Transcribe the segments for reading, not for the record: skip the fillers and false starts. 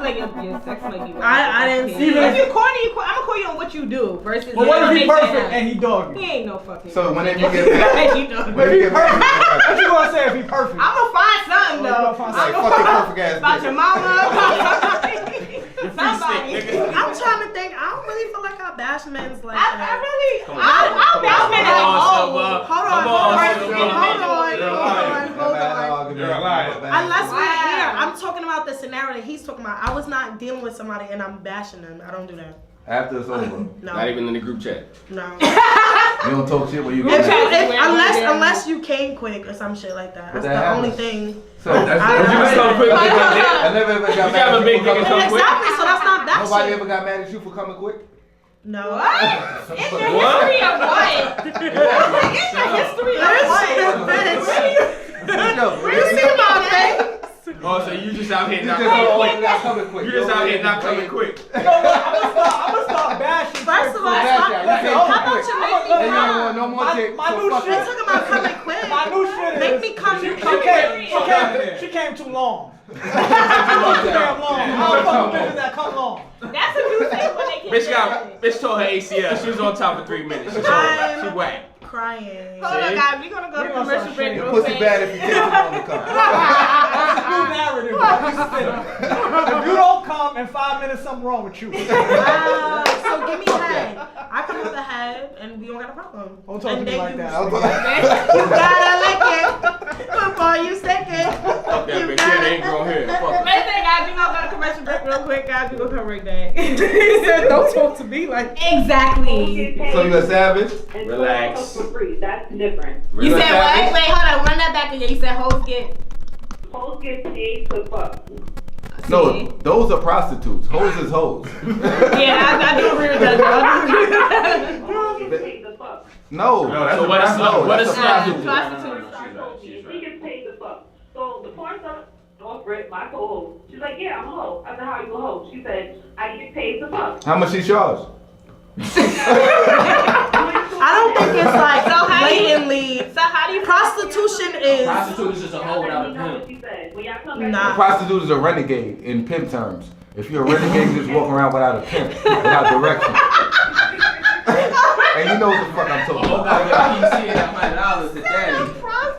like your sex might be. I didn't see that. If you corny, I'm gonna call you on what you do versus. But what if he perfect and he doggy? He ain't no fucking. So whenever you get back, if he perfect, what you gonna say if he perfect? I'm gonna find something though. Like fucking perfect ass. About your mama. Somebody. I'm trying to think. I don't really feel like I bash men's like that. I'll bash men at all. Hold on. Unless we're here, I'm talking about the scenario that he's talking about. I was not dealing with somebody and I'm bashing them. I don't do that. After it's over. No. Not even in the group chat. No. You don't talk shit when you get unless you came quick or some shit like that. That's the only thing. So that's I never ever got mad at you for coming quick. Exactly, so that's not that Nobody shit. ever got mad at you for coming quick? No. What? In your history of what? In your history of what? Where you see my face? Oh, so you just out here not coming quick. You just out here not coming quick. I'm gonna start bashing. First of all, how about you make me come? No more dick. My new shit. You're talking about coming quick. My new shit is. Make me come. She came too long. She came too damn long. I don't fuck with bitches that come long. That's what you say when they can't. Bitch tore her ACL. She was on top for 3 minutes. She whacked. Crying. Hold on, guys. We're gonna go to commercial break. Your pussy bad if you take too long to come. That's a new narrative. If you don't come in 5 minutes, something wrong with you. So give me head. I come with the head, and we don't got a problem. Don't talk to me like that. You gotta lick it before you stick it. Fuck that bitch. That ain't grown hair. Fuck it. Listen, guys, we're gonna go to commercial break real quick, guys. We're gonna come right back. He said, don't talk to me like that. Exactly. So you a savage? Relax. For free. That's different. You said what? Wait, hold on. Run that back again. You said hoes get paid to fuck. No, those are prostitutes. Hoes is hoes. Yeah, I do agree with that. Hoes get paid to fuck. No, that's so what is Prostitute. She gets paid to fuck. So the porn star offered it, my co-host. She's like, yeah, I'm a hoe. I said, how you a hoe? She said, I get paid to fuck. How much she charge? I don't think it's like blatantly. So how do you prostitution is? Prostitute is just a hoe without a pimp. Nah. Prostitute is a renegade in pimp terms. If you're a renegade, you just walk around without a pimp, without direction. And you know what the fuck I'm talking about. $100 to daddy.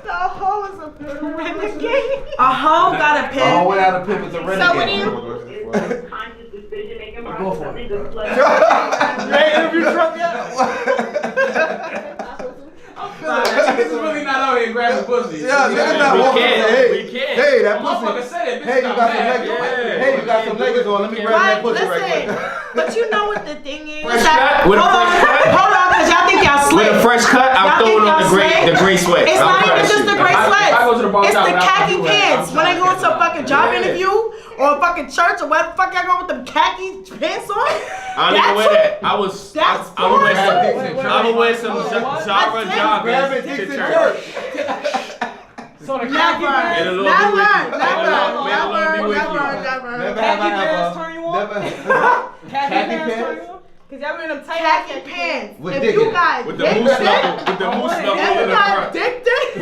A hoe is a renegade. A hoe got a pimp. A hoe without a pimp is a renegade. So what do you? Conscious decision making Go for process. it. You ain't interviewed Trump yet? This is really not out here grabbing pussy. Yeah, niggas not walking around. We can't. Hey, that Motherfucker pussy. said it. Hey, you got some leggings. Hey, you got some leggings on. Let me grab that pussy right quick. But you know what the thing is? Fresh cut? With a fresh cut? Hold on, because y'all think y'all slick. With a fresh cut, I'm throwing on the gray sweat. It's not even just the gray sweat. It's the khaki pants. When they go into a fucking job interview or a fucking church or where the fuck y'all go with them khaki pants on. I don't even wear that. I would wear some Java joggers to church. So the khaki pants. Never Khaki pants turn you on? Khaki pants turn you on? Cause y'all wearing them tight khaki pants. With if dick you in. got With the moose knuckle in the front.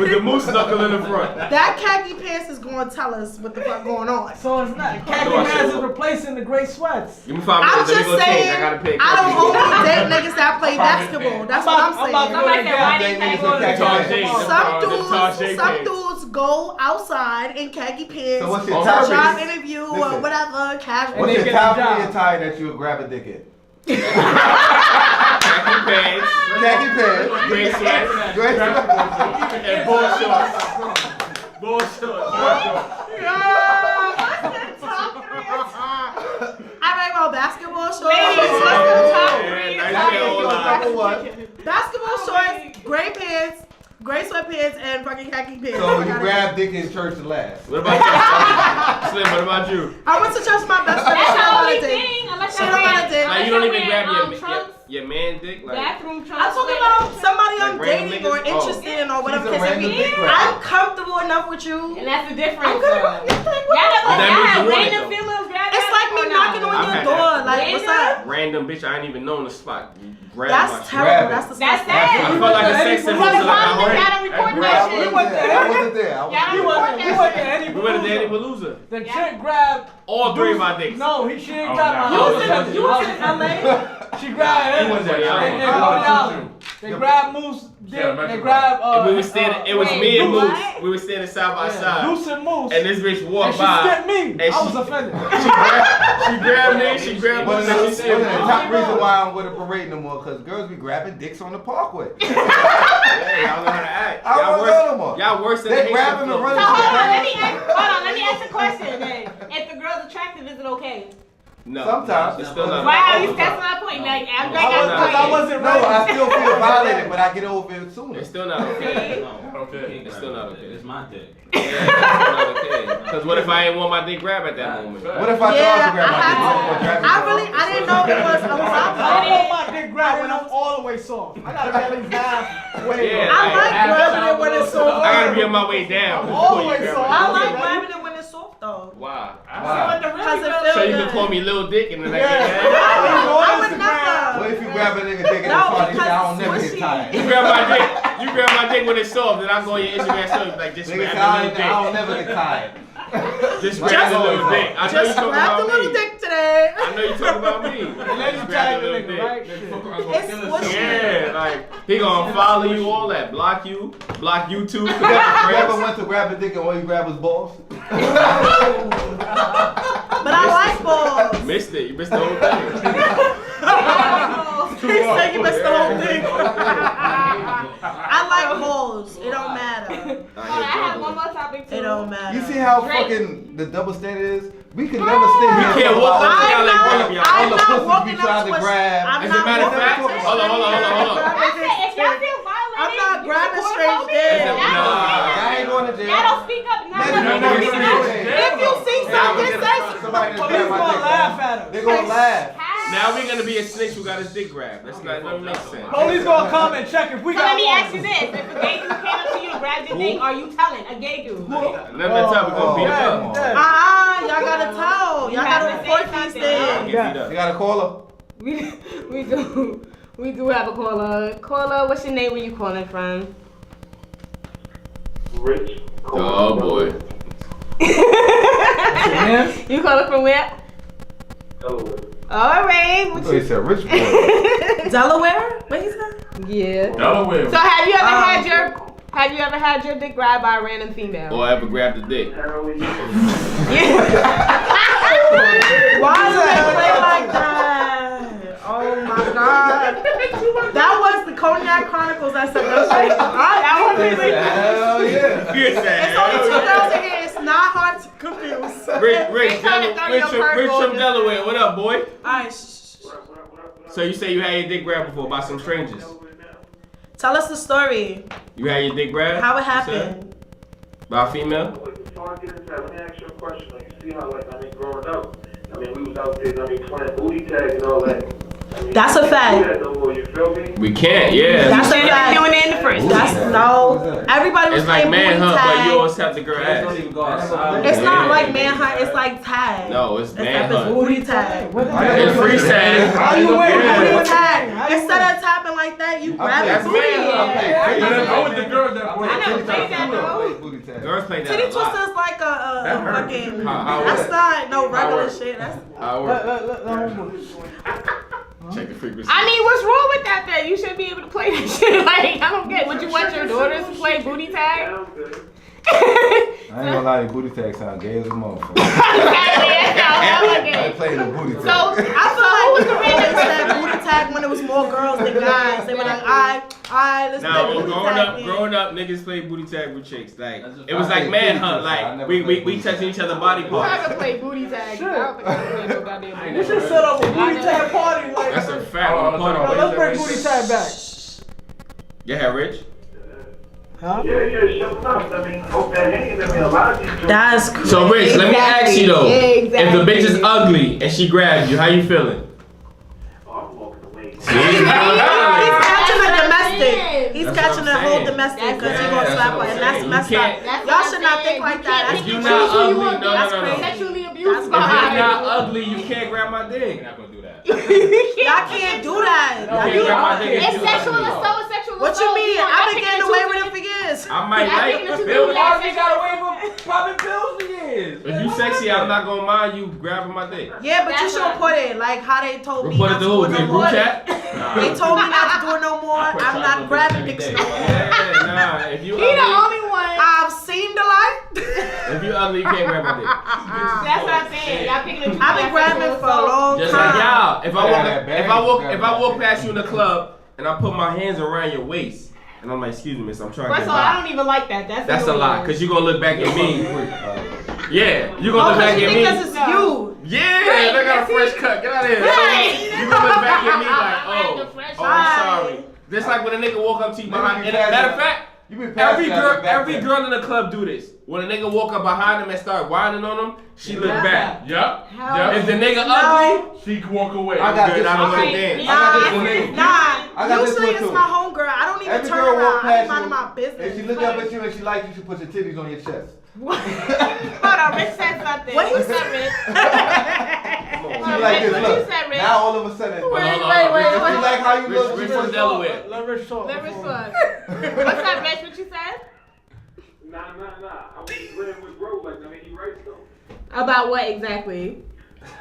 With the moose knuckle in the front. That khaki pants is going to tell us what the fuck going on. So it's not. Khaki pants is replacing the gray sweats. Give me 5 I'm minutes. Let me just go change. I saying, gotta pay. I don't only date niggas that play basketball. That's what I'm saying. Somebody said why didn't Some dudes go outside in khaki pants. So what's your to top a job is? interview Listen. or whatever, casual. What's your top three attire that you would grab a dick in? Khaki pants. Khaki pants. Gray sweats. Gray sweats. And ball shorts. Ball shorts. I make my basketball shorts. Basketball shorts, gray pants, gray sweatpants, and fucking khaki pants. So you grab dick in church last. What about you? Slim, what about you? I went to church with my best friend. That's the She only don't thing. Unless She don't wanna dick. Like you don't even grab trunks, your man dick? Like, bathroom trunks. I'm talking about somebody I'm Like random dating or niggas? interested in or whatever. She's a random Because dick I'm grabber. comfortable enough with you. And that's the difference. I'm gonna Y'all That means have you want it, random though. females grab It's like me knocking on your door, like, what's up? Random bitch I ain't even know on the spot. That's terrible. That's the That's I sad. felt like a sex symbol. Y'all Like recording that shit. We went there. I wasn't there. Y'all We recording went that to Eddie we went to Danny Palooza. Palooza. The chick grabbed All three of our dicks. No, she didn't Oh, grab no. my You was in LA? She grabbed him. He was at And Yama. they grabbed Moose. Yeah, They grabbed. And we were standing. It was wait, me and Moose? Moose. We were standing side by side. Moose and Moose. And this bitch And walked she by. skipped me. And I she- was offended. She grabbed me. She grabbed One Moose. of And the she said, top reason why I'm with a parade no more, because girls be grabbing dicks on the parkway. "Yeah, y'all know how to act. I don't know no more. Y'all worse than They the grabbing the Haitian running So folk. let me ask a question then. If the girl's attractive, is it okay? No, Sometimes. it's still not. Wow, that's my point. Like, I I wasn't No, ready. I still feel violated, but I get over it sooner. It's still not okay. Okay. It's still not okay. It's my dick. Yeah, it's still not okay. Because what if I ain't want my dick grabbed at that moment? What if I Yeah, also grab my dick? I didn't know it was a I problem. want my dick grabbed when I'm all the way soft. I gotta be at least halfway. Yeah, I like grabbing it when it's so I gotta hard. be on my way down. All the before way you grab soft. my I dick. like grabbing it when it's soft though. Why? Because it feels So you can good. call me Lil Dick and then I Yeah. get mad? I would What never. if you grab a nigga dick in the No, party? because I don't never it's get squishy. tired. You grab my dick when it's soft, then I go on your Instagram story like just Nigga, grab I the don't little never get tired. dick. Just grab the little dick. I know you Just talking grab the about little me. dick today. I know you talking about me. Let you Just grab tag the the little nigga, dick. right? It's squishy. Yeah, like he gonna follow you, all that, block YouTube. You ever went to grab a dick and all you grab was balls? But I like balls. Missed it. You missed the whole thing. He said you missed the whole thing. I like balls. It don't matter. I have one more topic too. It don't matter. You see how fucking the double standard is? We can never stay here. You can't walk up to y'all like one of y'all. I'm All the not pussies walking we tried up to to grab. I'm As not a matter of walking fact, up to hold on. I said, if y'all feel violated, I'm not you grabbing report straight police. there. I ain't going to jail. Y'all don't speak up. Let me know if If you see something, say somebody to Police grab my gonna dick. laugh at us. They gonna laugh. Now we're gonna be a snitch who got his dick grabbed. That's not that makes sense. Police gonna come and check if we So got let me ask you one. this: if a gay dude came up to you and grabbed your dick, are you telling a gay dude? Let that tell me gonna beat him up. y'all gotta tell. Y'all gotta have to report say these something. things. You got a caller? We do have a caller. Caller, what's your name? Where you calling from? Rich. Oh boy. You calling from where? Delaware. All right. What He you? said rich boy. Delaware? What he said? Yeah. Delaware. So have you ever had your dick grabbed by a random female? Or ever grabbed the dick. Heroin. Why do they play like that? Oh my god. That was the Cognac Chronicles that said that shit. That was really Hell yeah. You said, It's only 2 girls in here. It's not hard to confuse. Rich trying to throw your from curveball. Delaware. What up, boy? Alright, So you say you had your dick grabbed before by some strangers? tell us the story. You had your dick grabbed? How it You said? happened. By a female? Before I get into that, let me ask you a question. Like, you see how, growing up, we was out there, playing booty tag and all that. That's a fact. Do that no more, you feel me? We can't, yeah. That's a You fact. doing it in the first. That's no. Everybody was It's like playing booty manhunt, but you tag. always have the girl ass. It's not like manhunt. It's like tag. No, it's It's like manhunt. booty tag. It's free tag. How you Booty wearing tag. Instead of tapping like that, you grab That's the booty. manhunt. I with the girls that I never played that though. Girls play that Titty a lot. twister is like a fucking. How it That's work? not no How it regular work? shit. That's How it work? Check the frequency. I mean, what's wrong with that then? You should be able to play that shit. Like, I don't get. Would you want your daughters to play booty tag? Sounds good. I ain't gonna lie, your booty tag sound gay as a motherfucker. I ain't playing the booty tag. So, I feel like with the niggas said booty tag when it was more girls than guys. They were like, let's Now, play booty tag. growing up, niggas played booty tag with chicks. Like That's just it was fine. like manhunt. I Like never we played booty touching each other body I parts. haven't played booty tag. I don't think I played no goddamn booty You should set up a booty tag party. Like, That's a fact. let's bring booty tag back. Yeah, Rich. Huh? Yeah, shut up. Hope that hanging. A lot of these That's crazy. So Rich, let me ask you though. Exactly. If the bitch is ugly and she grabbed you, how you feeling? I'm walking away. He's catching a domestic. He's That's catching what a I'm whole saying. domestic because That's he what gonna I'm slap her, saying. and that's You messed can't- up. That's Y'all what should I'm not think like that. If That's you're crazy. not ugly, no. sexually abused If by you're not ugly, you can't grab my dick. We're not gonna do that. Y'all can't do that. You can't grab my dick. It's sexual assault. It's sexual What you assault. mean? know, I've y'all been picking getting and away choosing. with it for years. I might I think like that you Bill do Cosby that. got away from popping pills for years. If you sexy, I'm not gonna mind you grabbing my dick. Yeah, but you That's should what- report it. Like how they told me Report not it to to do who? it The no group more. chat? They told me not to do it no more. I'm not grabbing dicks no more. Yeah, nah. If you He the ugly, only one. I've seen the light. if you ugly, you can't grab my dick. That's what I'm saying. Y'all picking and choosing. I've been grabbing for a long Just like time. y'all. If I walk, Yeah, if I walk past you in the club and I put my hands around your waist and I'm like, excuse me, miss, I'm trying to First get of all, I by. don't even like that. That's a lie, cause you gonna look back at me. Yeah, you Oh, gonna look back cause you at think me. this is you. Yeah, Right, they got a that's fresh it. cut. Get out of here. Right. So you gonna look back at me like, Right, the oh, fresh I'm cut. sorry. Just like when a nigga walk up to you behind. Niggas be And matter of passing- fact, You be every passing girl in the club do this. When a nigga walk up behind him and start whining on him, she look back. Yup. If the nigga ugly, She can walk away. I got good, this I don't one sit too. there. I got this one too. I got this Usually one it's too. my homegirl. I don't even Every turn girl walk around. I past be minding my you. business. If she look up at you and she like you, she put your titties on your chest. Hold on, Rich said something. What he What's up, Rich? She Well, like Rich, this. what you Look. said, Rich? Now all of a sudden, Wait, she wait. like how you look. Rich She from put- Delaware. Let Rich talk. Let Rich before- talk. What's up, Rich? What you said? Nah. I was agreeing with bro. Like, I mean, he right though. About what exactly?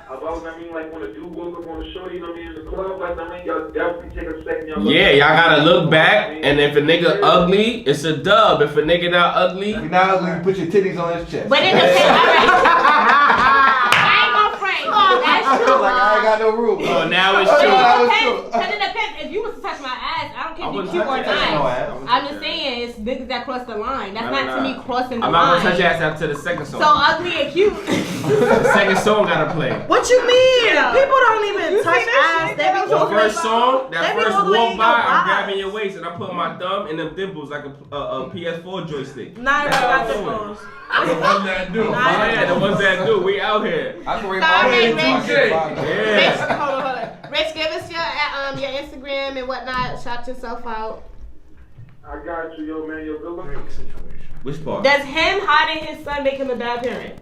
About, I mean, like when a dude woke up on the show, you know what I mean, in the club, like, I mean, y'all definitely take a second. Y'all Yeah, y'all gotta look back, and if a nigga ugly, it's a dub. If a nigga not ugly, If you're not ugly, you put your titties on his chest. But it depends. I ain't gonna frame. That's I true. feel like I ain't got no room. oh, now it's Oh, true. that was But true. it depends. Because it depends. If you was to touch my ass, I don't care I if you wouldn't cute or touch your ass. No not. ass. I'm just saying, it's niggas that cross the line. That's Nah, not to me crossing the I'm not line. gonna touch your ass after the second song. So ugly and cute. The second song gotta play. What you mean? Yeah. People don't even touch ass. They be The walking first about- song, They that be first wiggling walk your by, I'm eyes. grabbing your waist and I put my thumb in them dimples like a PS4 joystick. Nah, That's I what got I'm the doing. clothes. The one that do. Nah, Oh yeah, the ones that do. We out here. I can rate Sorry, my Rich. Rich. Rich, Yeah. hold on. Rich, give us your Instagram and whatnot. Shout yourself out. I got you, yo, man, yo, good luck. Which part? Does him hiding his son make him a bad parent?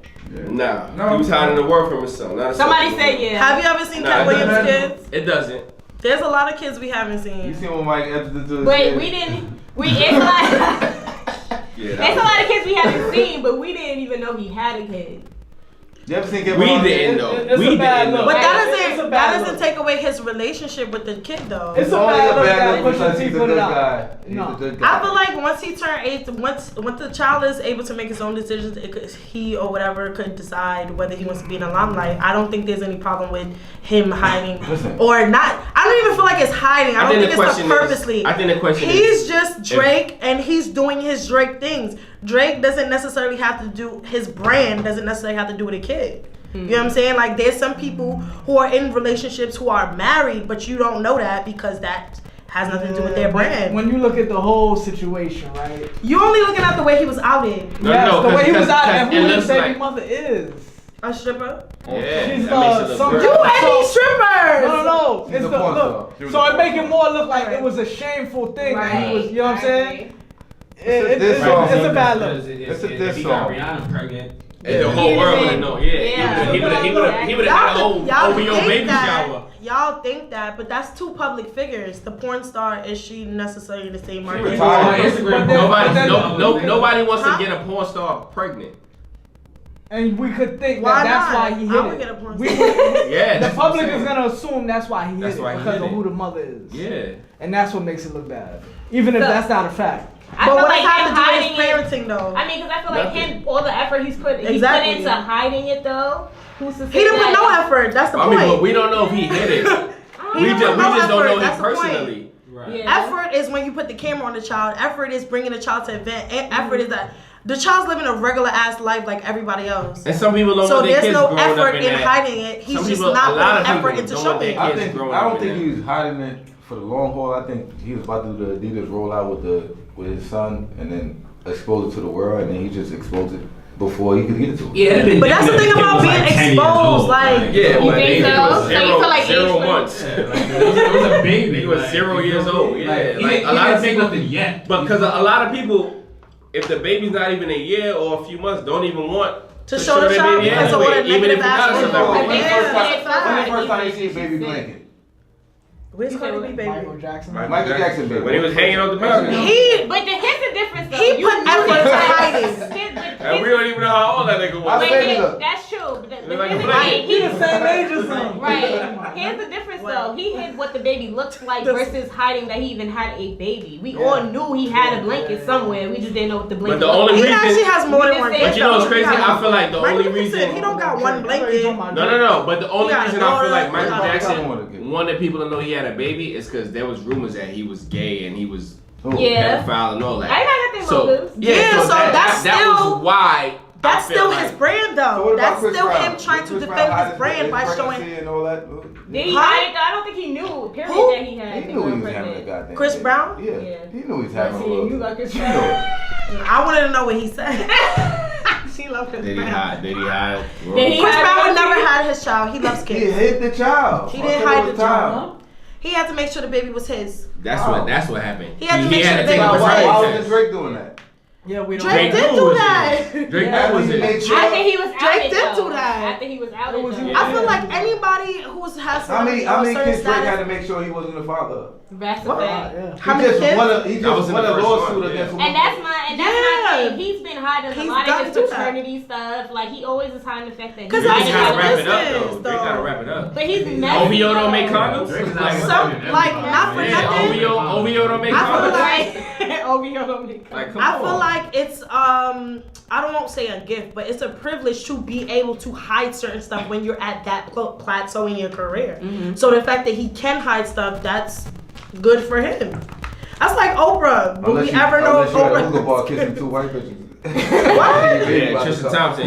Nah. He was hiding the word from his son. Not a Somebody son. said yeah. Have you ever seen Nah, Cat it Williams' doesn't. kids? It doesn't. There's a lot of kids we haven't You seen. seen when Mike entered into the Wait, we didn't. It's a lot. Yeah. It's a lot of kids we haven't seen, but we didn't even know he had a kid. You ever seen Kevin We Hart? didn't know. It's We a bad didn't know. look. But that It's a doesn't bad that doesn't look. take away his relationship with the kid though. It's It's a only bad a look bad that look Pusha because T he's a put it good out. guy. He's No. a good guy. I feel like once he turned 18, once the child is able to make his own decisions, he or whatever could decide whether he wants to be in the limelight. I don't think there's any problem with him hiding or not. I don't even feel like it's hiding. I don't think it's purposely. I think the question is. He's just Drake, and he's doing his Drake things. Drake doesn't necessarily have to do his brand. Doesn't necessarily have to do with a kid. You know what I'm saying? Like there's some people who are in relationships who are married, but you don't know that because that has nothing to do with their brand. When you look at the whole situation, right? You only looking at the way he was outed. No, Yes, no, the way he was out because and it who his looks baby like- mother is. A stripper? Yeah. She's that makes it look some. good. You any strippers? No. She's It's a the porn look. star. So it make it more look like it was a shameful thing. That he was, you know what I'm saying? It's a bad look. It's a If diss he got song. Rihanna pregnant. And the whole world would know. Yeah. Yeah. He would have had a whole OVO baby shower. Y'all think that, but that's two public figures. The porn star, is she necessarily the same market? retired. Instagram. Nobody wants Huh? to get a porn star pregnant. And we could think Why that that's not? why he I hit would it. get a porn We- star. Yeah. The that's what I'm public is saying. gonna assume that's why he hit That's it why he because hit of it. who the mother is. Yeah. And that's what makes it look bad, even if So- that's not a fact. I But feel what like does that him have to do hiding with it. his parenting though? I mean, because I feel like Nothing. him, all the effort he put Exactly. into hiding it though. Who's to say He didn't put that? no effort. That's the I point. mean, but we don't know if he hit it. He We didn't just put no don't know effort, him that's the point. personally. Right. Yeah. Effort is when you put the camera on the child. Effort is bringing the child to event. Effort is that the child's living a regular ass life like everybody else. And some people don't So know their there's kids no growing up effort in in that. hiding it. He's Some just people- not a lot of putting effort people into don't want showing their it. kids I growing don't up think in he was hiding it for the long haul. I think he was about to do the Adidas rollout with his son and then expose it to the world, and then he just exposed it before he could get it to him. Yeah, it'd been But that's the different thing if the kid about was being like 10 years exposed, old, like- Yeah, You but think he so? was So you feel like zero age months. Yeah, like, it was a baby. He was 0 years old. Yeah, Like, like he a lot of didn't say people. nothing yet. Because a lot of people if the baby's not even a year or a few months, don't even want to show the child because of all the even if negative it's not a aspects. celebrity. When the first time you see a baby blanket? Where's Cardi B baby? Michael Jackson. Michael Jackson baby. When he was hanging on the balcony. But here's the difference though. He put effort into hiding. And we don't even know how old that nigga was. That's true. But Look like a here's the baby. thing. He the same age as him. Right. Here's the difference though. He hid what the baby looked like versus hiding that he even had a baby. We all knew he had a blanket somewhere. We just didn't know what the blanket But the looked only like. He actually has more than one. But you know what's crazy? I feel like the only Michael reason. Jackson, he don't got one blanket. No. But the only got reason I feel like daughter, Michael he got Jackson wanted people to know he had a baby is because there was rumors that he was gay and he was Yeah. pedophile and all that. I got their So motives. Yeah, so that's that still- was why. That's I feel still like, his brand, So though. what about That's Chris still Brown? him trying to Chris defend Brown his brand by pregnancy showing. and all that. Did he Huh? hide it? I don't think he knew. Period. Who? That he had. He the knew girl he was having a pregnant. goddamn Chris baby. Brown? Yeah. Yeah. He knew he was having a See, little. you like his He child. knew it. I wanted to know what he said. She loved Chris Did he Brown. hide? Did he Chris hide Brown it? never had his child. He loves He kids. hid the child. He didn't hide the child. He had to make sure the baby was his. That's what happened. He had to make sure had the to take baby a was Why his. paternity wasn't test. Drake doing that? Yeah, we don't. Drake Drake did knew do it was that. Drake Yeah, knew was he it. made sure. After he was Drake outed, did though. do that. After he was outed, It was though. you. I feel like anybody who has How many certain kids Drake had status. to make sure he wasn't the father? That's a What? fact. Yeah. How many kids? That was He in just the won a first lawsuit one, against yeah. And that's my Yeah. thing. He's been hiding He's a lot done of his do that. paternity stuff. Like he always is hiding the fact that he's 'Cause Drake that's hiding gotta how wrap all it this. up business, though. Drake though. gotta wrap it up. But he's messy. OVO don't make though. condoms. Some, like, not for Yeah, nothing. OVO don't make I feel condoms. like OVO don't make condoms. Like, come I on. feel like it's I don't want to say a gift, but it's a privilege to be able to hide certain stuff when you're at that plateau in your career. Mm-hmm. So the fact that he can hide stuff, that's good for him. That's like Oprah. Will we ever know if Unless you had a hookah Oprah? ball kissing two white bitches. Yeah, Tristan Thompson,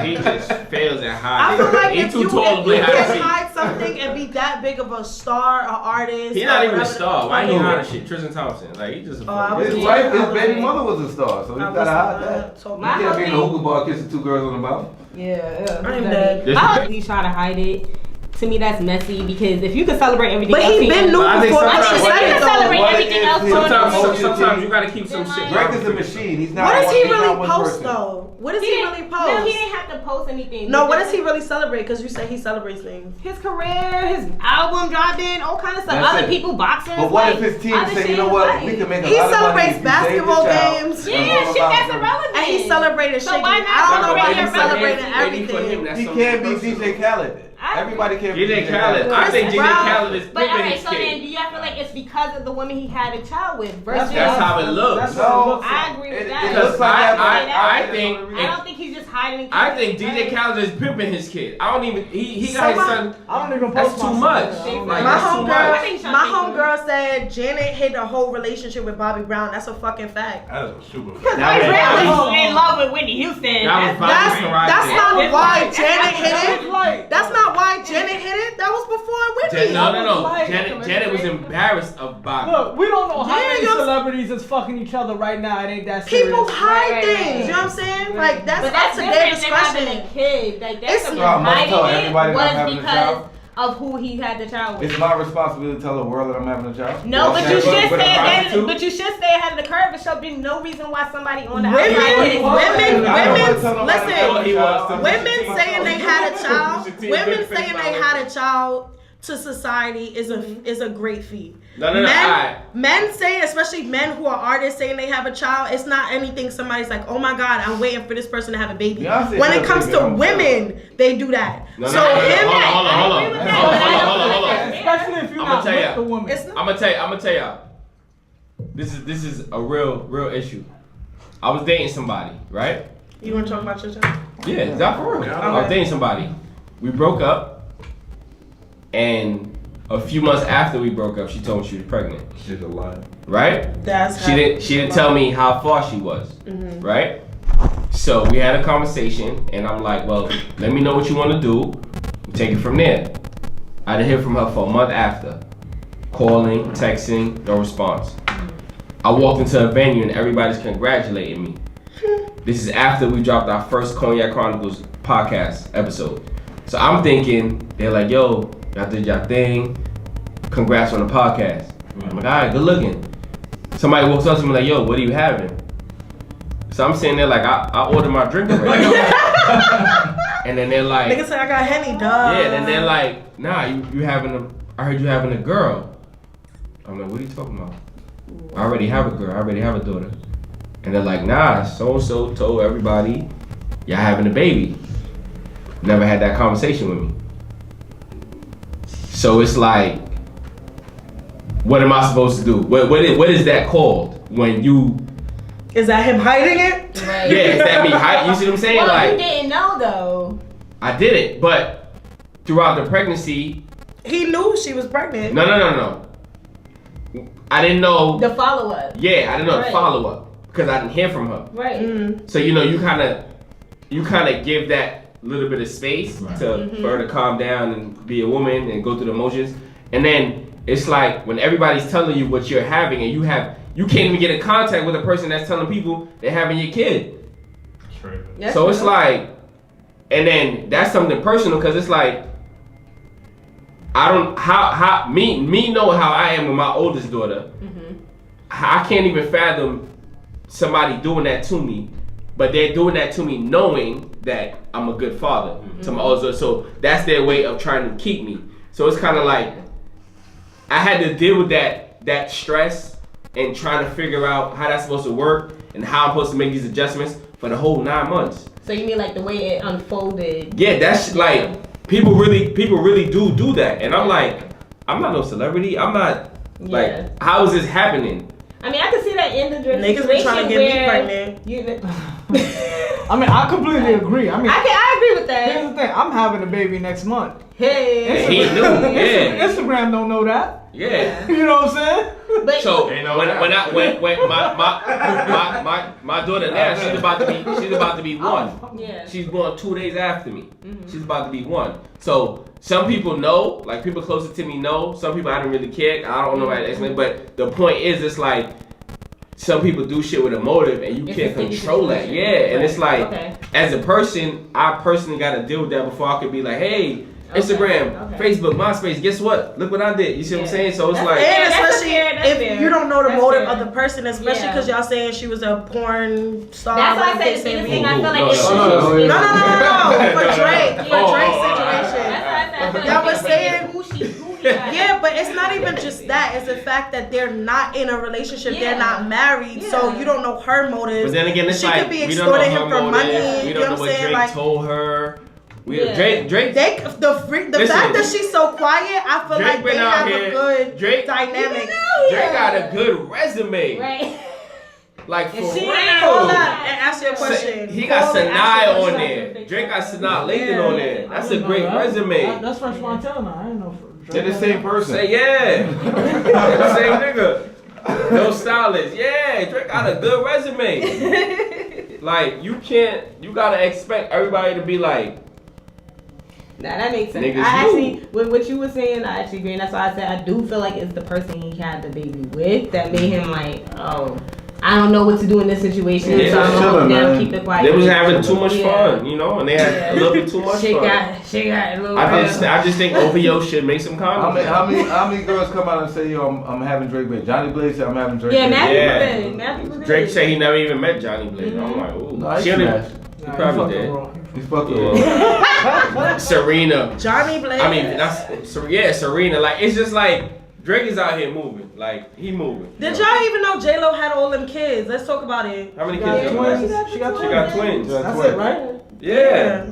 he just fails at I hiding. feel like He if too you, tall to if play you hide and can seek. hide something and be that big of a star, an artist. He's not or even a whatever star. the Why he fuck hiding shit? Tristan Thompson, like he just. I was His Yeah. wife, his baby mother was a star, so he I gotta hide was, that. so You my can't be in a whole hookah bar kissing two girls on the mouth. Yeah. I'm dead. He's trying to hide it. To me, that's messy because if you can celebrate everything But else, he been new I think before sometimes- she What said if- it though. celebrate What everything if else his going on. Sometimes you gotta keep some shit. Drake is a machine. He's not. What does he he's not really one post person. though? What does He he didn't- really post? No, he didn't have to post anything. No, what Because does he really celebrate? Because you say he celebrates things. His career, his album dropped in, all kind of stuff. That's Other it. people boxing. But what like, if his team other say, shit you know is what, like- we can make a He lot of money celebrates if you save basketball the child games. and Yeah, roll shit about that's them." irrelevant. And he celebrated So Shiggy. why not I don't know celebrate why your he's celebrating brother? everything. He can't be DJ Khaled. Everybody can't be DJ Khaled. I think DJ Brown. Khaled is But pimping okay, his so then do kid. y'all feel like it's because of the woman he had a child with versus? That's how it looks. That's what it looks I like. agree with It that. looks like that, but I think I don't think he's just hiding. I think DJ Khaled is pimping his kid. I don't even. He got his Somebody- son. I don't even That's post too myself. much. I don't Like, know. My that's too much. my homegirl said Janet hid a whole relationship with Bobby Brown. That's a fucking fact. That is a super. Bobby Brown was in love with Whitney Houston. That was Bobby That's Brown. not why It's Janet hid It's it. like- That's not why Janet hid it. That was before Whitney. No. Like- Janet was embarrassed of Bobby. Look, we don't know how Yeah, many you're- celebrities is fucking each other right now. It ain't that serious. People hide Right, things. right. You know what I'm saying? Like that's But that's up to their different than having discretion. a kid. Like that's It's the not- I must tell hiding everybody it that I'm was having a because child. of who he had the child with. It's my responsibility to tell the world that I'm having a child. No, but you But- should but stay a ahead. prostitute? But you should stay ahead of the curve. It should be no reason why somebody on the Women, outside women, is- women, I don't wanna tell nobody listen. I have a child. Women saying they had a child, Pusha T, women big face saying they by had a child to society is a great feat. No, Men saying, especially men who are artists saying they have a child, it's not anything somebody's like, oh my God, I'm waiting for this person to have a baby. Beyonce When it has comes baby to on women, they do that. No, So no, no, him, hold on. Especially if you're I'ma not tell with ya. the woman. it's I'm gonna tell y'all. This is a real issue. I was dating somebody, right? you want to talk about your child? Yeah, it's not for real. I was dating somebody. We broke up, and a few months after we broke up, she told me she was pregnant. She's a lie. Right? That's She didn't tell me how far she was. Right? So we had a conversation, and I'm like, well, let me know what you want to do. We'll take it from there. I didn't hear from her for a month after. Calling, texting, no response. I walked into a venue and everybody's congratulating me. This is after we dropped our first Cognac Chronicles podcast episode. So I'm thinking, they're like, yo, y'all did y'all thing. Congrats on the podcast. I'm like, all right, good looking. Somebody walks up to me like, yo, what are you having? So I'm sitting there like, I ordered my drink already. And then they're like, Nigga say I got Henny, dog. yeah, and they're like, nah, I heard you having a girl. I'm like, what are you talking about? I already have a girl, I already have a daughter. And they're like, nah, so-and-so told everybody y'all having a baby. Never had that conversation with me. So it's like, what am I supposed to do? What is that called when you? Is that him hiding it? Right. Yeah, is that me? You see what I'm saying? Well, like, you didn't know though. I didn't, but throughout the pregnancy, He knew she was pregnant. no. I didn't know. The follow up. Yeah, I didn't know the Right. follow up because I didn't hear from her. Right. So you kind of give that little bit of space for her to calm down and be a woman and go through the emotions, and then it's like when everybody's telling you what you're having and you can't even get in contact with a person that's telling people they're having your kid. That's So it's true. like, and then that's something personal because it's like, I don't how me know how I am with my oldest daughter. I can't even fathom somebody doing that to me, but they're doing that to me knowing that I'm a good father to my oldest daughter. So that's their way of trying to keep me. So it's kind of like I had to deal with that stress and trying to figure out how that's supposed to work and how I'm supposed to make these adjustments for the whole 9 months. So you mean like the way it unfolded? Yeah, that's like people really do that, and I'm like, I'm not no celebrity. I'm not like, how is this happening? I mean, I can see that in the Niggas been trying to get me pregnant. I mean, I completely agree. I mean, I agree with that. here's the thing. I'm having a baby next month. Hey. He knew, yeah. Instagram don't know that. Yeah. You know what I'm saying? But So when my daughter now, she's about to be 1. yeah. She's born 2 days after me. She's about to be 1. So some people know, like people closer to me know. Some people I don't really care. I don't know how to explain. But the point is, it's like some people do shit with a motive, and you It's can't a sticky control that. situation. Yeah, and it's like, Okay. as a person, I personally got to deal with that before I could be like, hey. Instagram, Facebook, MySpace, guess what? Look what I did. You see what I'm saying? So it's That's like, And that's especially fair, if you don't know the That's motive fair. of the person, especially because y'all saying she was a porn star. That's why I like said they the say biggest we- thing. I feel like No, it's No, for Drake, Oh, Drake's oh, situation. That's why I said I feel Y'all like was the saying- biggest thing is who he got. Yeah, but it's not even just that. It's the fact that they're not in a relationship. They're Yeah. not married, so Yeah. you don't know her motives. but then again, it's she like, could be we don't know extorting her him for motive. money. We You don't know know what I'm what saying? Drake Like told her. Yeah. Drake the Listen. fact that she's so quiet, I feel Drake like they been out have here. a good Drake dynamic. Drake got a good resume. Right. Like for And she- real. Hold up and ask your question. He got Hold and ask Sanaa your on question. there. Drake got Sanaa Lathan on there. That's a I didn't great know that. resume. That's French Montana. I didn't know. They're the same person. Say yeah. They're the same nigga. No stylist. Yeah, Drake got a good resume. Like you gotta expect everybody to be like, Nah, that makes sense. Niggas I actually, do. with what you were saying, I actually agree. And that's why I said I do feel like it's the person he had the baby with that made him like, oh, I don't know what to do in this situation, Yeah, so I'm gonna chilling, down, man. keep it quiet. they was having too much Yeah. fun, you know, and they had a little bit too much She fun. got a little I bit. just think OVO should make some How comments. many girls come out and say, yo, I'm having Drake baby? Johnny Blaze said I'm having Drake Yeah, baby. Matthew Yeah. did. Matthew did. Drake said he never even met Johnny Blaze. I'm like, ooh. No, I She only- smashed. he probably did. He's fucking Yeah. Serena. Johnny Blaze. I mean, Serena. Like, it's just like Drake is out here moving. Like, he moving. Did y'all even know J-Lo had all them kids? Let's talk about it. How many She got kids? twins. She She got got twins. That's it, right? Yeah.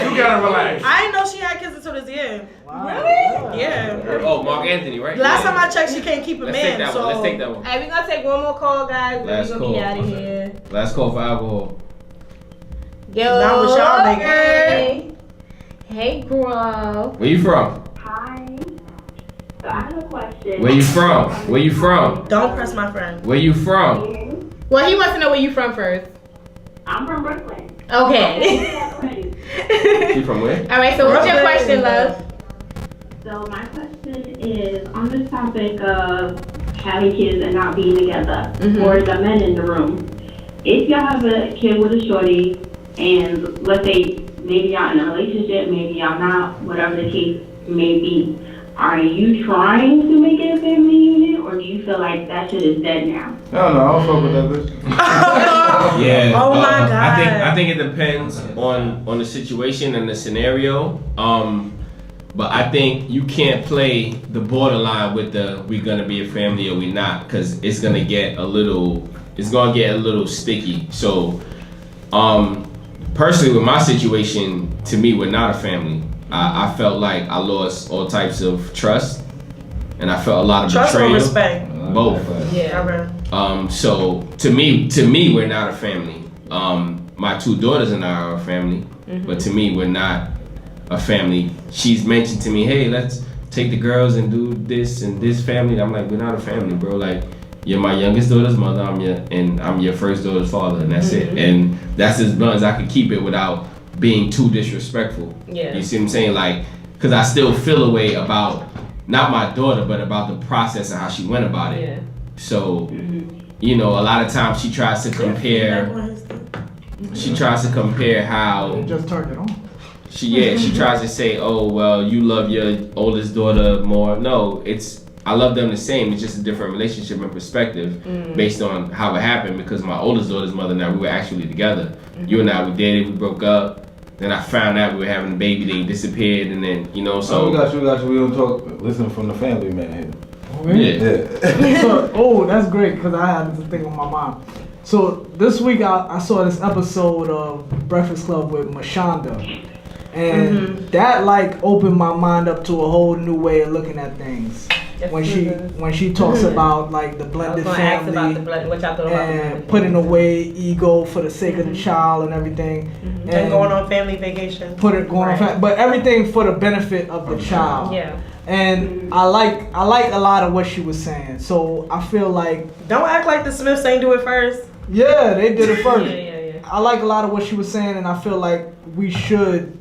You gotta relax. I didn't know she had kids until this year. Really? Yeah. Oh, Mark Anthony, right? Last time I checked, she can't keep a Let's take man. that So one. Let's take that one. Alright, we're gonna take one more call, guys. Then Last we're gonna be call. out of here. Last call for alcohol. Yo, Not with y'all, nigga. okay. Hey, girl. Where you from? Hi. So I have a question. Where you from? Where you from? don't press my friend. Where you from? Well, he wants to know where you from first. I'm from Brooklyn. Okay. She from where? All right. So, what's your Brooklyn. question, love? So my question is on this topic of having kids and not being together, or the men in the room. If y'all have a kid with a shorty, and let's say maybe y'all in a relationship, maybe y'all not, whatever the case may be, are you trying to make it a family unit, or do you feel like that shit is dead now? I don't fuck with that bitch. Yeah. Oh my God. I think it depends on the situation and the scenario. But I think you can't play the borderline with the we gonna be a family or we not, because it's gonna get a little sticky. So, personally, with my situation, to me, we're not a family. I felt like I lost all types of trust, and I felt a lot of betrayal. Trust or respect? Both. Yeah. So to me, we're not a family. My 2 daughters and I are a family, but to me, we're not a family. She's mentioned to me, hey, let's take the girls and do this and this family. I'm like, we're not a family, bro. Like, you're my youngest daughter's mother, I'm your first daughter's father, and that's it. And that's as blunt as I could keep it without being too disrespectful. Yeah. You see what I'm saying? Like, because I still feel a way about not my daughter, but about the process and how she went about it. Yeah. So, you know, a lot of times she tries to compare. She tries to compare how. Just turned it on. She tries to say, oh well, you love your oldest daughter more. No, I love them the same. It's just a different relationship and perspective based on how it happened. Because my oldest daughter's mother and I, we were actually together. You and I, we dated, we broke up. Then I found out we were having a baby. They disappeared, and then so. We got you. We don't talk. Listen from the family man here. Really? Yeah. So, that's great because I had this thing with my mom. So this week I saw this episode of Breakfast Club with Mashonda, and that like opened my mind up to a whole new way of looking at things. When she talks about like the blended family and putting away ego for the sake of the child and everything, and going on family vacation. But everything for the benefit of the child. Yeah. And I like a lot of what she was saying. So I feel like don't act like the Smiths ain't do it first. Yeah, they did it first. Yeah. I like a lot of what she was saying, and I feel like we should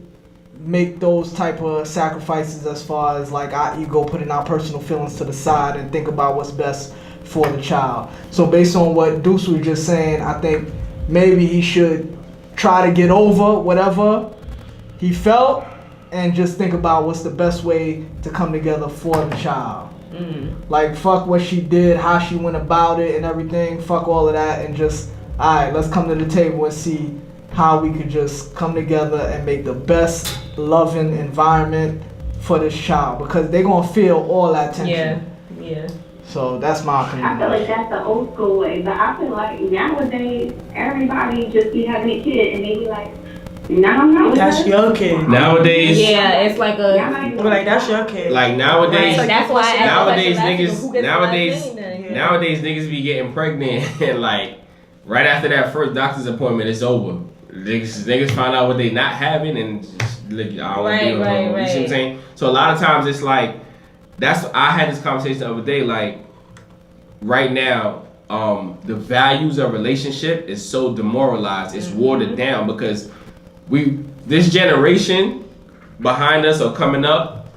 make those type of sacrifices as far as like our ego, putting our personal feelings to the side and think about what's best for the child. So based on what Deuce was just saying, I think maybe he should try to get over whatever he felt and just think about what's the best way to come together for the child. Like fuck what she did, how she went about it and everything, fuck all of that, and just alright, let's come to the table and see how we could just come together and make the best loving environment for this child, because they're gonna feel all that tension. Yeah. So that's my opinion. I feel like that's the old school way, but I feel like nowadays everybody just be having a kid and they be like, no, I'm not with That's her. your kid. Nowadays, Yeah, it's like a. Like that's your kid. like nowadays, That's why I nowadays asked the niggas, question, who gets the last name? nowadays niggas be getting pregnant and like right after that first doctor's appointment, it's over. Niggas find out what they not having and just, like, I don't want to deal with them. You see what I'm saying? So a lot of times it's like I had this conversation the other day. Like right now, the values of relationship is so demoralized. It's watered down because this generation behind us or coming up,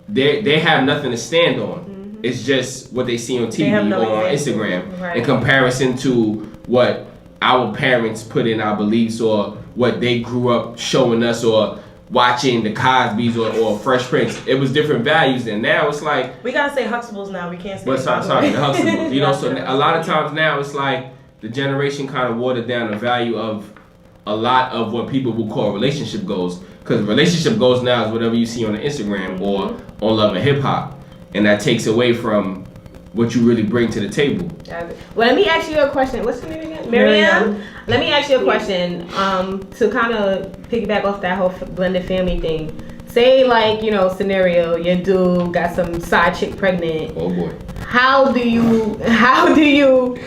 they have nothing to stand on. It's just what they see on TV or on Instagram in comparison to what our parents put in our beliefs or what they grew up showing us or watching the Cosby's or Fresh Prince. It was different values, and now it's like we gotta say Huxtables now. We can't say. But sorry, the Huxtables. You know, so a lot of times now it's like the generation kind of watered down the value of a lot of what people will call relationship goals. Because relationship goals now is whatever you see on the Instagram or on Love and Hip Hop, and that takes away from what you really bring to the table. Well, let me ask you a question. What's your name again? Miriam. Let me ask you a question. To kind of piggyback off that whole blended family thing. Say like, scenario, your dude got some side chick pregnant. Oh boy. How do you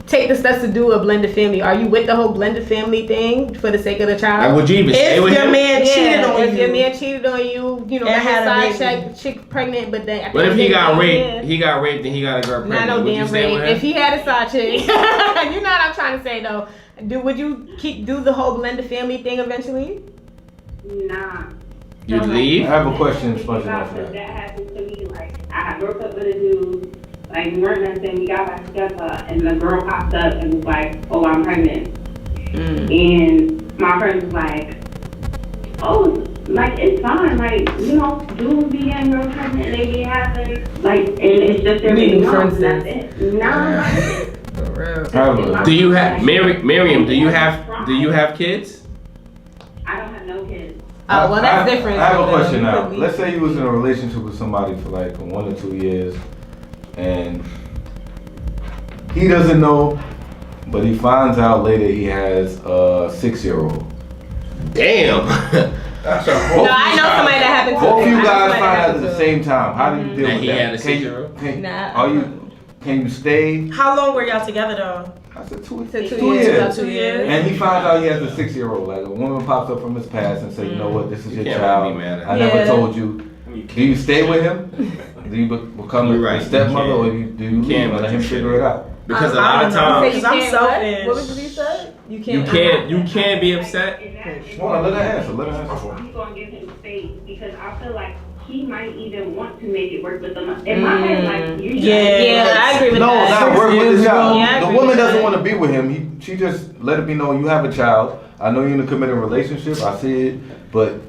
take the steps to do a blended family? Are you with the whole blended family thing for the sake of the child? Would you even stay with him? If your man cheated on you, got his side chick pregnant, but then. What if he got raped? He got raped and he got a girl pregnant. Not no damn rape. If he had a side chick, you know what I'm trying to say though. Would you do the whole blended family thing eventually? Nah. You leave? I have a question. That happened to me. Like I broke up with a dude. Like we weren't nothing. We got back together, and the girl popped up and was like, "Oh, I'm pregnant." And my friend was like, "Oh, like, it's fine. Like, you know, dudes be getting girls pregnant, they be having, like, and it's just their baby mom. That's it. Do you have Miriam? Do you have kids? I don't have no kids. Oh, well, that's different. I have a question now. Let's say you was in a relationship with somebody for like 1 or 2 years, and he doesn't know, but he finds out later he has a 6-year-old. Damn. That's a whole. No, I know somebody that happened to. Both of you guys find out at the same time. How do you deal That with he that? had a 6-year-old? Can you stay? How long were y'all together though? I said 2 So 2 years. years. 2 years. And he finds out he has a 6-year-old. Like a woman pops up from his past and say, you know what, this is your can't child. be mad at I him. never Yeah. told you. Do you stay with him? Do you become You're a right. stepmother, You or can't. do you leave Can't and let let him your figure shit. it out? Because a I lot don't of know. times Because I'm selfish. What was you said? You you can't. can't be upset. Hold on, let her answer. Let her answer. I'm gonna give him space because I feel like he might even want to make it work with them. In my head, like, you Yeah, I agree with No, that. not work with the child. Yeah, I The agree woman with doesn't that. want to be with him. She just let it be known you have a child. I know you're in a committed relationship. I see it, but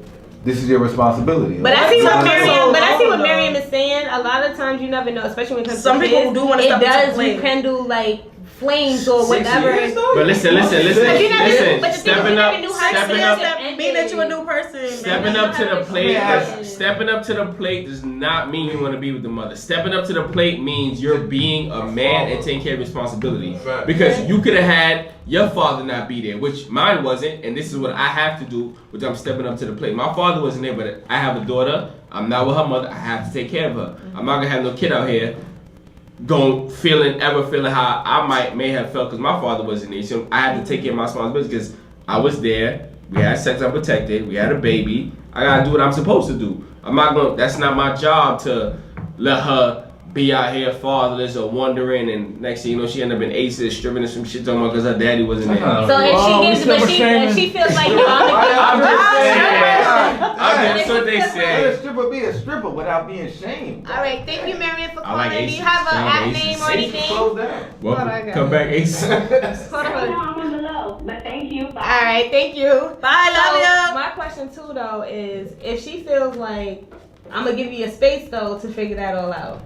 this is your responsibility. But I see what That's Miriam. so But I see what long, though. Miriam is saying. A lot of times you never know, especially when it comes Some to people kids, do wanna it step into the does plate. rekindle like flames or whatever. But listen. But you never- Listen. but the thing is, you Stepping never up. knew how Stepping serious up. that Mean that you a new person. Stepping up to the plate, Yeah. stepping up to the plate does not mean you want to be with the mother. Stepping up to the plate means you're being a man and taking care of responsibility. Because you could have had your father not be there, which mine wasn't, and this is what I have to do, which I'm stepping up to the plate. My father wasn't there, but I have a daughter. I'm not with her mother. I have to take care of her. I'm not gonna have no kid out here feeling how I may have felt because my father wasn't there. So I had to take care of my responsibilities because I was there. We had sex unprotected. We had a baby. I gotta do what I'm supposed to do. I'm not gonna. That's not my job to let her be out here fatherless or wondering, and next thing you know, she ended up in ACEs, stripping and some shit talking about because her daddy wasn't there. So if she feels like I'm just saying. That's what they Let a say. stripper be a stripper without being shamed. All right, thank you, Miriam, for I like calling. Do you Aces. have an I like app Aces. name or anything? Close down. Welcome. Come back, Ace. Hold I on. know I'm on the low, but thank you. Bye. All right, thank you. Bye, love So, ya. my question too, though, is if she feels like I'm gonna give you a space though to figure that all out.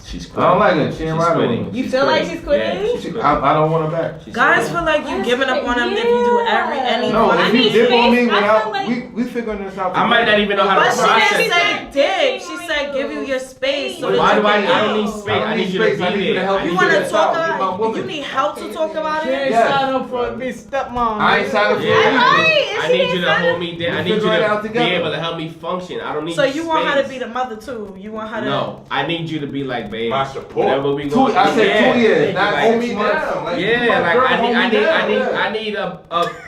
She's I quitting. don't like it. She ain't right quitting. with me. You feel like she's quitting? Yeah, she's quitting. I don't want her back. She's Guys quitting. feel like you giving up on them if you do any No, one if of you these. dip on me I without, feel like- we figuring this out. I might not even know how But to she process didn't that. say dig. She said give you your space. So Why that do you I can need know. space? I need you to space. I need you be to help there. me You want figure to this talk out. You're my about? woman. You need help to talk about She ain't it. Yes. sign up for me stepmom. I ain't signed up for Yeah. anything. I need you to hold me down. I need you figure it out to be together. able to help me function. I don't need So you want her to space. be the mother too? You want her to? No, I need you to be like, babe. My support. Whatever we Two, going. I said 2 years, not like, hold me down. Like, Yeah, like girl, I hold me down. need a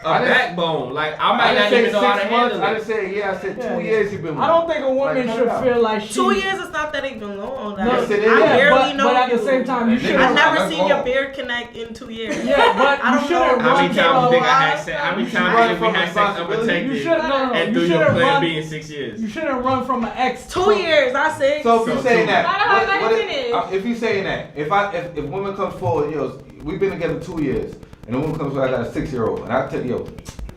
I didn't- backbone. Like I I might didn't not say even know how to 6 months. handle I it. didn't say yeah. I said Yeah. 2 years you've been with I don't think a woman Like, cut should it out. feel like she. 2 years is not that even long. No, Like, yes, it is. I Yeah, barely know but at you. the same time, you Nigga, shouldn't. I've never That's seen your wrong. beard connect in 2 years. Yeah, but I you don't shouldn't know. How run many times from you think I a- had sex? How many You times run did we from had sex responsibility. unprotected? You should no, And you through your shouldn't plan run. B in 6 years. You shouldn't run from an ex. 2 years, I say. So if you So saying two. that, Let her finish. if you saying that, if woman comes forward, yo, we've been together 2 years, and a woman comes forward, I got a 6-year-old, and I tell you,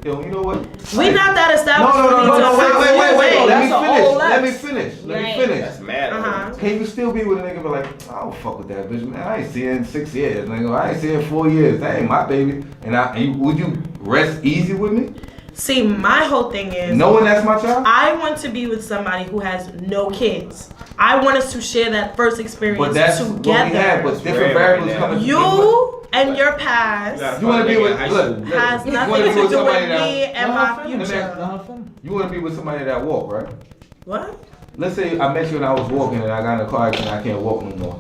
yo, you know what? We not that No, established. no, for me to wait. say. Let That's a me whole finish. Let me Lipz. finish. Let me Right. finish. That's mad. Uh-huh. Can you still be with a nigga but like, I don't fuck with that bitch, man. I ain't see her in 6 years, nigga. I ain't see her in 4 years. That ain't my baby. And would you rest easy with me? See, my whole thing is, Knowing that's my child? I want to be with somebody who has no kids. I want us to share that first experience But that's what we have, together. but different rare variables right come into You and your past You want to be with, look, has you nothing wanna be to do somebody with that- me and Let my her finish. future. Let her finish. You want to be with somebody that walk, right? What? Let's say I met you and I was walking and I got in a car accident and I can't walk no more.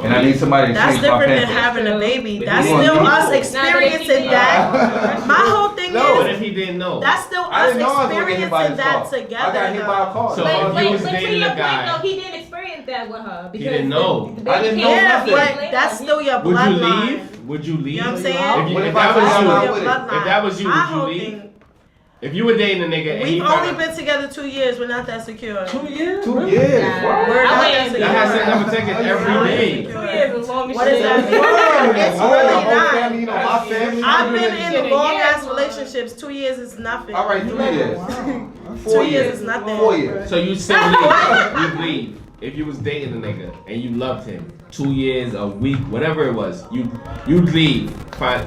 And I need somebody to That's change my different than pampers. having a baby. But That's you want still me- us Nah, experiencing that. My whole thing No, What is, if he didn't know? that's still I us didn't know I was gonna get hit by experiencing this that car. together. I got hit by a car. So- But if you was to dating your a point, guy- though, he didn't experience that with her because didn't know. I didn't know Yeah, nothing. but that's still your Would you bloodline. leave? Would you leave? You know what I'm saying? If What that if I was found you, out Your with it? bloodline. If that was you, My would you whole leave? thing- If you were dating a nigga and he We've found only out- been together 2 years. We're not that secure. 2 years. 2 Really? years. Nah. Wow. We're not I that wouldn't- secure. That has sex unprotected every day. 2 years is long as What is shit. that? It's Hold on, really the whole not. family, you know, my family I've been in long ass relationships. 2 years is nothing. All right, 3 years. 2 years is nothing. 4 years. So you still leave. You leave. If you was dating a nigga and you loved him, 2 years, a week, whatever it was, you'd leave. I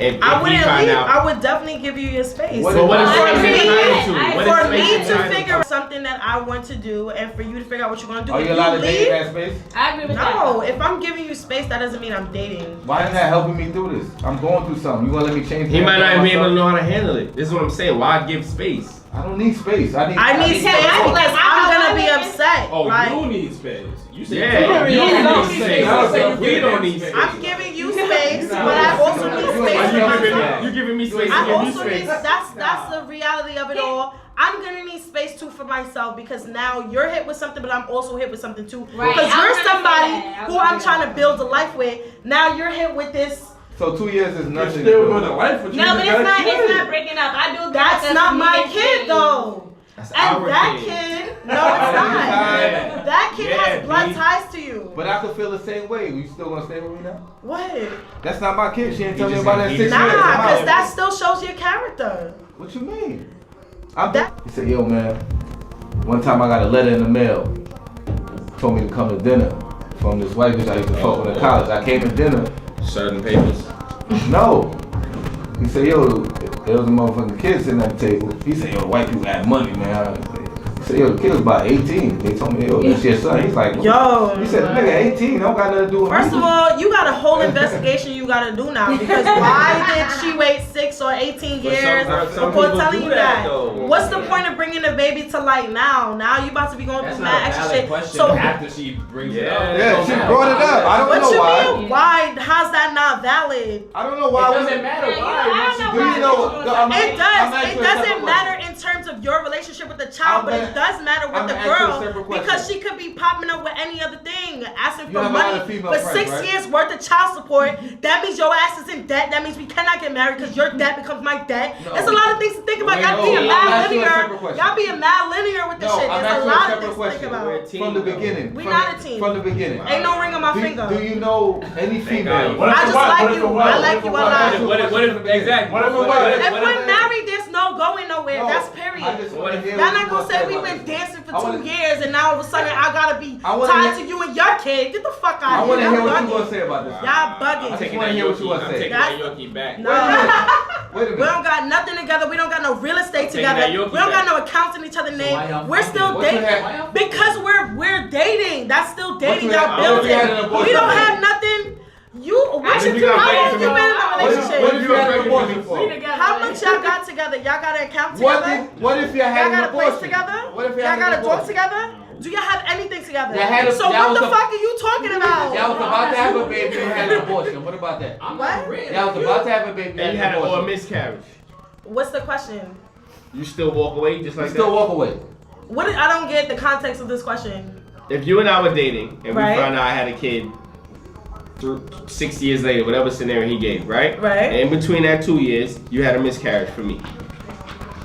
wouldn't leave. I would definitely give you your space. But what is space entitled to? For me to figure out something that I want to do, and for you to figure out what you're gonna do. Are you allowed to date in that space? I agree with that. No, if I'm giving you space, that doesn't mean I'm dating. Why is that helping me through this? I'm going through something. You gonna let me change? He might not be able to know how to handle it. This is what I'm saying. Why give space? I don't need space. I need space because I'm gonna be upset. Oh, like, you need space. You say you don't need space. We don't need space. I'm giving you space, but I also need space. You giving me space. I also need. That's the reality of it all. I'm gonna need space too for myself because now you're hit with something, but I'm also hit with something too. Right. Because you're somebody who I'm trying to build a life with. Now you're hit with this. So 2 years is nothing. Still building a life with you. No, but it's not breaking up. I do. That's not my kid though. That's And our that kid. kid, no, it's not. That kid has blood ties to you. But I could feel the same way. You still gonna stay with me now? What? That's not my kid. She ain't tell me about that 6 years. Nah, because that still shows your character. What you mean? He said, yo, man, one time I got a letter in the mail. Told me to come to dinner from this white bitch I used to fuck with in college. I came to dinner. Certain papers. No. He said, yo, there was a motherfucking kid sitting at the table. He said, yo, white people got money, man. He said, yo, the kid was about 18. They told me, yo, that's your son. He's like, yo. He said, the nigga 18, don't got nothing to do with First of all, you got a whole investigation you gotta do now because why did she wait 6 or 18 years before telling you that? What's the point of bringing the baby to light now? Now you about to be going through mad extra shit. So after she brings it up. Yeah, she brought it up. I don't know why. What you mean? Why? How's that not valid? I don't know why. It doesn't matter why. It does. It doesn't matter in terms of your relationship with the child, but it does matter with the girl because she could be popping up with any other thing, asking for money for 6 years worth of child support. That means your ass is in debt. That means we cannot get married because your debt becomes my debt. There's a lot of things to think about. Y'all being mad linear. Y'all being mad linear with this shit. There's a lot of things to think about. From the beginning. We not a team. From the beginning. Ain't no ring on my finger. Do you know any female? I just like you. I like you a lot. Exactly. If we're married, there's no going nowhere. That's period. Y'all not gonna say we've been dancing for 2 years and now all of a sudden I gotta be tied to you and your kid. Get the fuck out of here. I want to hear what you gonna say about this. Y'all bugging. I just want to hear what you want to say. Taking that Yoki back. No. Wait a minute. We don't got nothing together. We don't got no real estate together. We don't got no accounts in each other's name. We're still dating because we're dating. That's still dating. Y'all building. We don't have nothing. How long you been in a relationship? What if you had an abortion for? How much y'all got together? Y'all got an account together? What if you had y'all an got a abortion? place together? What if you y'all had got an a dog abortion? together? Do y'all have anything together? So what the fuck are you talking about? Y'all was about to have a baby and had an abortion. What about that? What? Y'all was about to have a baby And you had a miscarriage. What's the question? You still walk away just like that? Still walk away. I don't get the context of this question. If you and I were dating and we Right. found out I had a kid 6 years later, whatever scenario he gave, right? Right. And in between that 2 years, you had a miscarriage for me.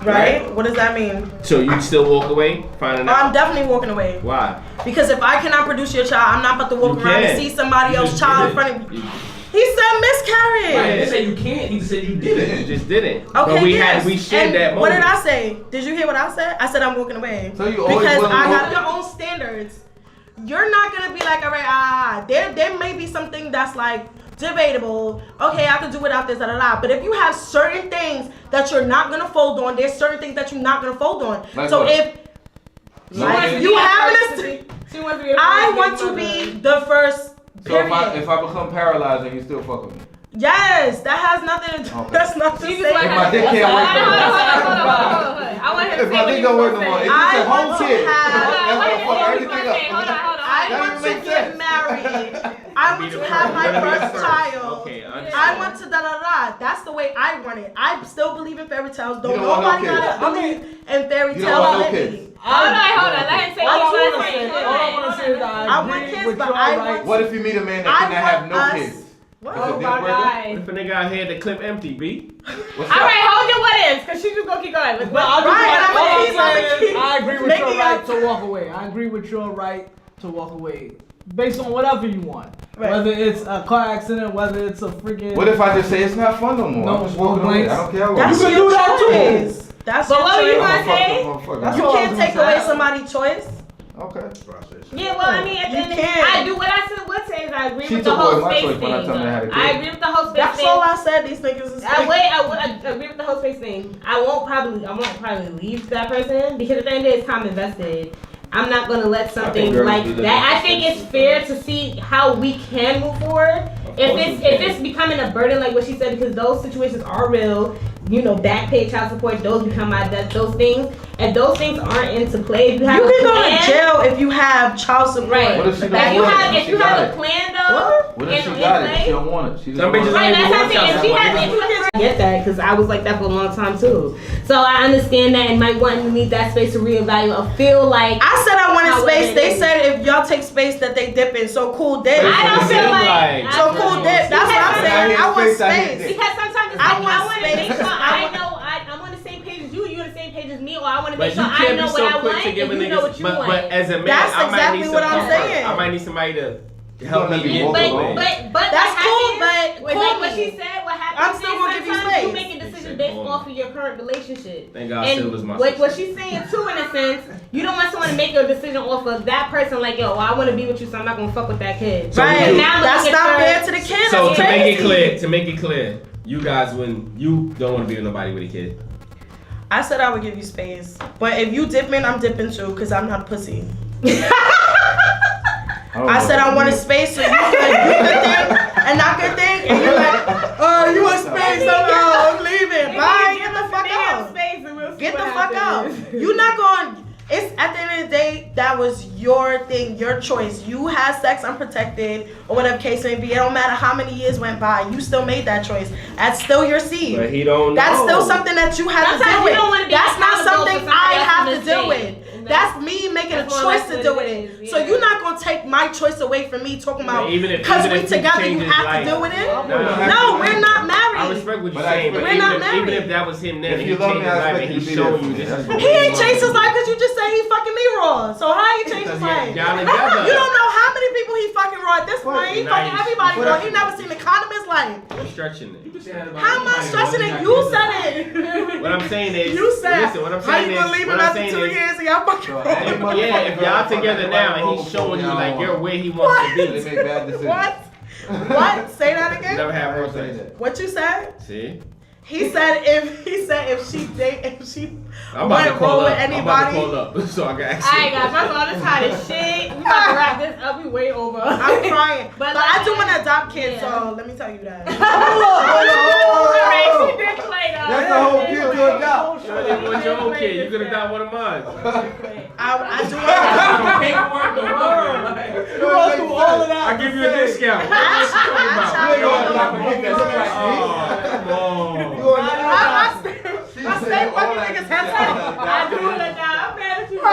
Right? What does that mean? So you'd still walk away, finding out? I'm definitely walking away. Why? Because if I cannot produce your child, I'm not about to walk around and see somebody else's child in front of me. He said miscarriage. Right, he didn't say you can't. He just said you didn't. You just didn't. Okay, but we yes. we shared and that moment. What did I say? Did you hear what I said? I said I'm walking away. So you always because I willing to got your own standards. You're not gonna be like, all right, there may be something that's like debatable. Okay, I could do without this, But if you have certain things that you're not gonna fold on, there's certain things that you're not gonna fold on. Like so what? if you have this, I want to be the first. So Period. if I become paralyzed and you still fuck with me? Yes, that has nothing to do. Okay. That's not the same. If my dick can't work no more. I want him to If my dick don't work no more. It's just a I whole want to kid. have- That's gonna fuck everything up. Hold on. I want to get married. I want to have my first child. Okay, I want to That's the way I want it. I still believe in fairy tales. You don't want no Nobody kids. gotta believe in fairy You don't tales. want no Let kids. me. Hold on. Let him say All I what want he to wants to say, say. all I want to say is that I I want agree kids, with but your I right. want- What if you meet a man that I cannot have no want kids? us- What? Is it Oh deal my breaker? God. If a nigga out here, the clip empty, B. What's All up? right, hold your what ifs, because she's just going to keep going. But I keep I agree with making your right up- to walk away. I agree with your right to walk away based on whatever you want. Whether it's a car accident, whether it's a freaking. What if I just say it's not fun no more? No, I'm just walking away. I don't care how long. That's You can your do that too. choice. That's But your what were you choice. gonna say? That's You what I can't was take gonna away say. somebody's choice. Okay. Yeah, well, I mean, at the You end of the day, can't. I do what I would say is I agree She with the took whole away my space choice when I thing. told her I had a kid. I agree with the whole space That's thing. all I said. These niggas is I agree with the whole space thing. I won't probably leave that person because at the end of the day, it's time invested. I'm not gonna let something girls like do that. that. I think it's fair to see how we can move forward. If it's becoming a burden, like what she said, because those situations are real. You know, back pay, child support, those become my debt. Those things, and those things aren't into play. If you have You a can go plan, to jail if you have child support. right? What if she If don't you want have it? if She you got have it. a plan though, What? What if in she got it? play, She don't want it. She just Some want bitches it. right, ain't that's want what child I'm saying. I get that because I was like that for a long time too. So I understand that and might want to need that space to reevaluate or feel like I said I wanted However space. it They is. said if y'all take space that they dip in. So cool dip. I don't feel like Like- So cool dip. That's what I'm saying. I want space. because sometimes it's I like, want I want to make space. sure I know I'm on the same page as you. You're on the same page as me, or I want to But make you sure I can't know be what so I quick want to give a and you nigga. know what you want. But as a man, That's I might exactly need some what I'm comfort. saying. I might need somebody to help me Don't let me get walk through alone. it. But That's what cool, happens but with, cool like what me. she said, what happens I'm still is gonna give you sometimes space. you make a decision based off of your current relationship. Thank God And Silver's my what sister. she's saying too, in a sense, you don't want someone to make a decision off of that person. Like, yo, well, I want to be with you, so I'm not gonna fuck with that kid. So Right. you- Now That's look at not her- fair to the kid. So That's to crazy. make it clear, you guys, when you don't want to be with nobody with a kid, I said I would give you space, but if you dipping, I'm dipping too, cause I'm not pussy. I said I wanted space, so you like you good thing and not good thing, and you're like, oh, you want space? I'm leaving. Bye. Get the fuck out. Get the fuck out. You're not going. It's at the end of the day, that was your thing, your choice. You had sex unprotected or whatever case may be. It don't matter how many years went by. You still made that choice. That's still your seed. but he don't That's know. still something that you have to Sometimes deal you with. don't wanna be That's not accountable something for somebody I have else's to deal mistake. with. And That's me making a that's more or choice less to what deal it with it. is, So yeah. you're not gonna take my choice away from me talking about Even if- because even we if he together you changed his have to life. deal with it. Nah. No, we're not I married. respect what you're But I- saying, but We're not even married. if that was him then, If and you he love changed me, his I life expect and you he's to be there showing for you me. this is That's what He you ain't want changed to his do. life because you just said he fucking me raw. So how he changed his life? Y'all together. You don't know how many people he fucking raw at this point. He Nice. fucking everybody raw. He never seen a condom in his life. I'm stretching it. How am I stressing it? You said it. What I'm saying is, You said. listen, what I'm How saying you is, gonna leave what him I'm after saying 2 is, years and y'all fucking raw? if y'all together now and he's showing you like you're where he wants to They be. make bad decisions. What? What? Say that You again. never have I no didn't say sex. that. What you said? See? He said if she I'm about to went call roll up. with I'm about to anybody. call up so I can ask Alright you. guys, that's all this hot as shit. We about to wrap this up. We way over. I'm crying. But But I do like- want to adopt kids, Yeah. so let me tell you that. Alright, she did play though. That's the whole kid to adopt. What's your own kid? You could adopt one of mine. I do want to Paperwork, You go through all of that. I'll give you a discount. What you talking about? You ain't gonna adopt a kid that's like me. Oh, come on. You gonna I stay fucking niggas heads up. I do it now. I'm mad at you. I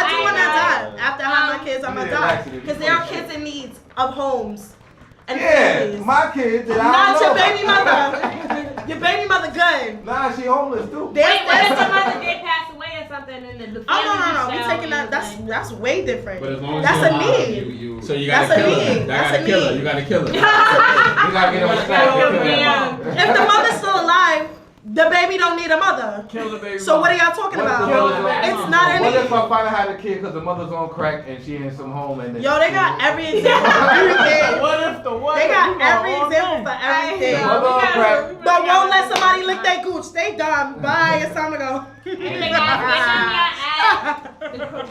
do want to adopt. After I have my kids, I'm Yeah, adopt. actually, Because there are kids in need of homes and Yeah, families. my kids that Not I your don't know. baby mother. Your baby mother good. Nah, she homeless too. Wait, what if your mother did pass away or something and the family Oh no. We reached out taking that. and That's way different. But as long as That's you're a alive, need. you So you That's gotta a kill her. need. You That's gotta a kill her. need. You gotta kill her. We gotta get him a snack. If the mother's still alive, the baby don't need a mother. kill the baby. So what are y'all talking about? It's not What any. if I find out had a kid because the mother's on crack and she in some home and then Yo, they got every example for everything. What if the what? They You got know, every all example day. for everything. the mother on crack. But won't let somebody lick their gooch. They dumb. Bye. It's time to go. Anyway, guys, give them your ad.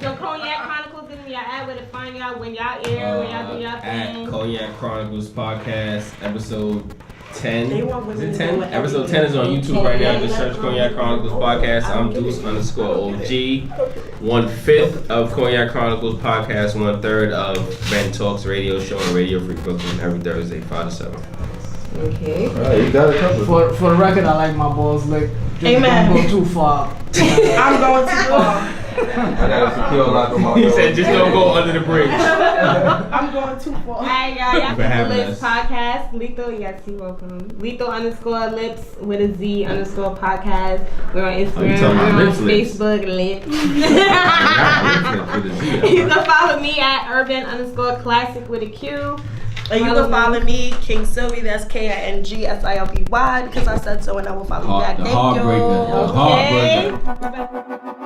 The Cognac Chronicles, give them your ad where to find y'all when y'all air, when y'all do y'all At thing. Cognac Chronicles podcast, episode 10. They want Is women it to 10? know Episode 10 is on YouTube right now. Just search Cognac Chronicles podcast. I'm Deuce_OG. 1/5 of Cognac Chronicles podcast. 1/3 of Ben Talks radio show on Radio Free Brooklyn every Thursday, 5 to 7. Okay. Right, you got it covered. For the record, I like my balls licked. Just Amen. don't go too far. I'm going too far. I got a secure lock on my He door. said, just don't go under the bridge. I'm going too far. Alright, y'all. Y'all For can having Lipz us. podcast. Lethal, you got to see both of them. Lethal_Lipz with a Z _podcast. We're on Instagram. talking about We're on Lipz Lips? Facebook. Lip. With a Z. You can follow me at urban_classic with a Q. And you can follow me, King Sylvie. That's KINGSILVY, because I said so, and I will follow you back. The Thank heartbreaker. you. The heartbreaker. Okay.